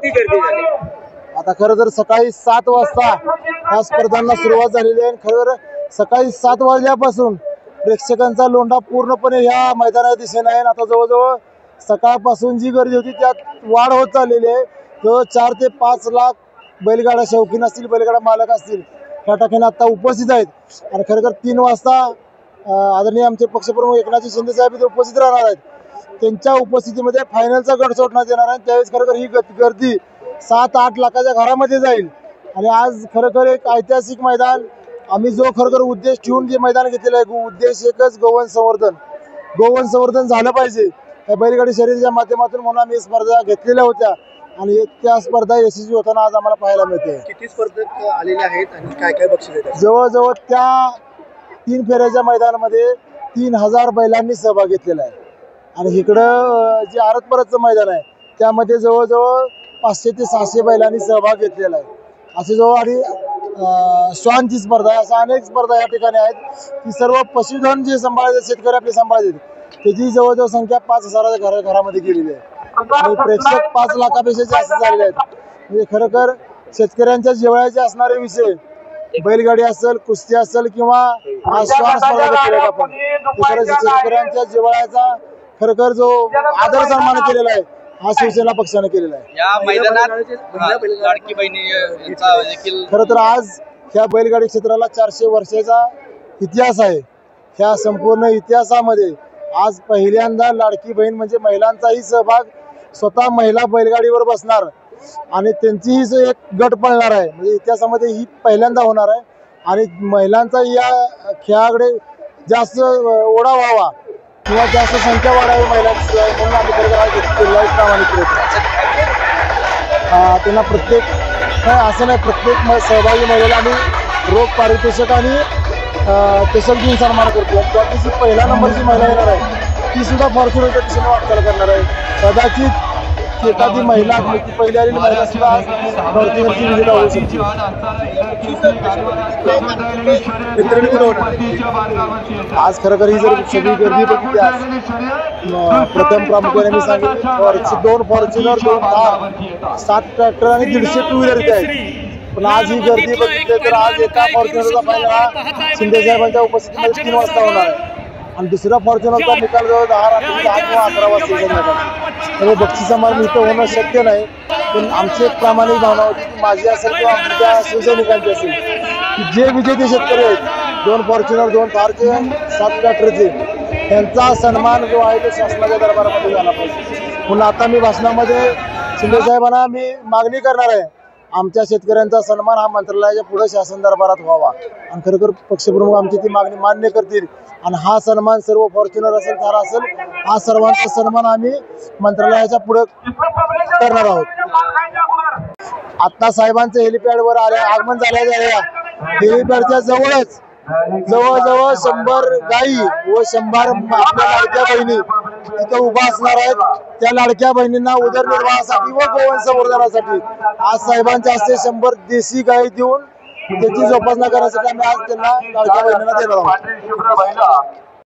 किती गर्दी झाली? आता खरं तर सकाळी 7 वाजता ह्या स्पर्धांना सुरुवात झालेली आहे। खरं सकाळी 7 वाजल्यापासून प्रेक्षकांचा लोंढा पूर्णपणे ह्या मैदानात दिसेना आहे। आता जवळजवळ सकाळपासून जी गर्दी होती त्यात वाढ होत चाललेली आहे। जवळ 4 ते 5 लाख बैलगाडा शौकीन असतील, बैलगाडा मालक असतील त्या ठिकाणी आता उपस्थित आहेत। आणि खरं 3 वाजता आदरणीय आमचे पक्षप्रमुख एकनाथ शिंदे साहेब इथे उपस्थित राहणार आहेत। त्यांच्या उपस्थितीमध्ये फायनलचा गट सोडण्यात येणार आहे। त्यावेळेस खरं ही गर्दी 7-8 लाखाच्या घरामध्ये जाईल। आणि आज खरं एक ऐतिहासिक मैदान आम्ही जो खरं उद्देश ठेवून जे मैदान घेतलेलं आहे, उद्देश एकच गोवंश संवर्धन झालं पाहिजे बैलगाडी शर्यतीच्या माध्यमातून म्हणून आम्ही स्पर्धा घेतलेल्या होत्या। आणि त्या स्पर्धा यशस्वी होताना आज आम्हाला पाहायला मिळते। किती स्पर्धक आलेले आहेत आणि काय काय बक्षीस आहेत? जवळजवळ त्या 3 फेऱ्याच्या मैदानामध्ये 3000 बैलांनी सहभाग घेतलेला आहे। आणि इकडं जे आरत परतचं मैदान आहे त्यामध्ये जवळजवळ 500 ते 600 बैलांनी सहभाग घेतलेला आहे। असे जवळ आणि श्वानची स्पर्धा आहे, अशा अनेक स्पर्धा या ठिकाणी आहेत की सर्व पशुधन जे सांभाळतात, शेतकरी आपले सांभाळतात, त्याची जवळजवळ संख्या 5000च्या घरामध्ये गेलेली आहे। आणि प्रेक्षक 5 लाखापेक्षा जास्त झालेले आहेत। म्हणजे खरं शेतकऱ्यांच्या जिव्हाळ्याचे असणारे विषय बैलगाडी असेल, कुस्ती असेल किंवा श्वान स्पर्धा आपण शेतकऱ्यांच्या जिव्हाळ्याचा खरं जो आदर सन्मान केलेला आहे हा शिवसेना पक्षाने केलेला आहे। या मैदानात लाडकी बहिणी देखील खरं तर आज ह्या बैलगाडी क्षेत्राला 400 वर्षाचा इतिहास आहे। ह्या संपूर्ण इतिहासामध्ये आज पहिल्यांदा लाडकी बहीण म्हणजे महिलांचाही सहभाग, स्वतः महिला बैलगाडीवर बसणार आणि त्यांचीही एक गट पळणार आहे। म्हणजे इतिहासामध्ये ही पहिल्यांदा होणार आहे। आणि महिलांचा या खेळाकडे जास्त ओढा व्हावा किंवा जास्त संख्या वाढावी महिलांची म्हणून आम्ही खरं प्रामाणिक करतो। त्यांना प्रत्येक असं नाही, प्रत्येक सहभागी महिलेला आम्ही रोख पारितोषिक आणि स्पेशल देऊन सन्मान करतो। त्यातली जी पहिला नंबरची महिला येणार आहे ती सुद्धा फॉर्च्युनरच्या दिशेने वाटचाल करणार आहे। कदाचित एखादी महिला पहिली आलेली महिला सुद्धा फॉर्च्युनरची विजेता होऊ शकते। आज खरं ही जर सगळी गर्दी बघितली, आज प्रथम प्रामुख्याने मी सांगितलं 2 फॉर्च्युनर, 2 कार, 7 ट्रॅक्टर आणि 150 टू व्हीलर इथे आहेत। पण आज ही गर्दी बघितली तर आज एका फॉर्च्युनरचा फायनल हा शिंदे साहेबांच्या उपस्थितीमध्ये 3 वाजता होणार आहे। आणि दुसऱ्या फॉर्च्युनरचा निकाल जवळ 10 रात्री 10 किंवा 11 वाजता त्यामुळे बक्षीस समारंभ इथं होणं शक्य नाही। पण आमची एक प्रामाणिक भावना होती की माझी असेल किंवा आमच्या शिवसैनिकांची असेल की जे विजेते शेतकरी आहेत 2 फॉर्च्युनर, 2 कारचे, 7 ट्रॅक्टरचे, त्यांचा सन्मान जो आहे तो शासनाच्या दरबारामध्ये झाला पाहिजे। म्हणून आता मी भाषणामध्ये शिंदे साहेबांना मी मागणी करणार आहे, आमच्या शेतकऱ्यांचा सन्मान हा मंत्रालयाच्या पुढे शासन दरबारात व्हावा। आणि खरोखर पक्षप्रमुख आमची ती मागणी मान्य करतील आणि हा सन्मान सर्व फॉर्च्युनर असेल, कार असेल, हा सर्वांचा सन्मान आम्ही मंत्रालयाच्या पुढे करणार आहोत। आता साहेबांचं हेलिपॅडवर आगमन झाल्या हेलिपॅडच्या जवळच जवळजवळ 100 गायी व 100 आपल्या लाडक्या बहिणी तिथं उभा असणार आहेत। त्या लाडक्या बहिणींना उदरनिर्वाहासाठी व गोवंश संवर्धनासाठी आज साहेबांच्या हस्ते 100 देशी गायी देऊन त्याची जोपासना करण्यासाठी आम्ही आज त्यांना लाडक्या बहिणींना देणार आहोत।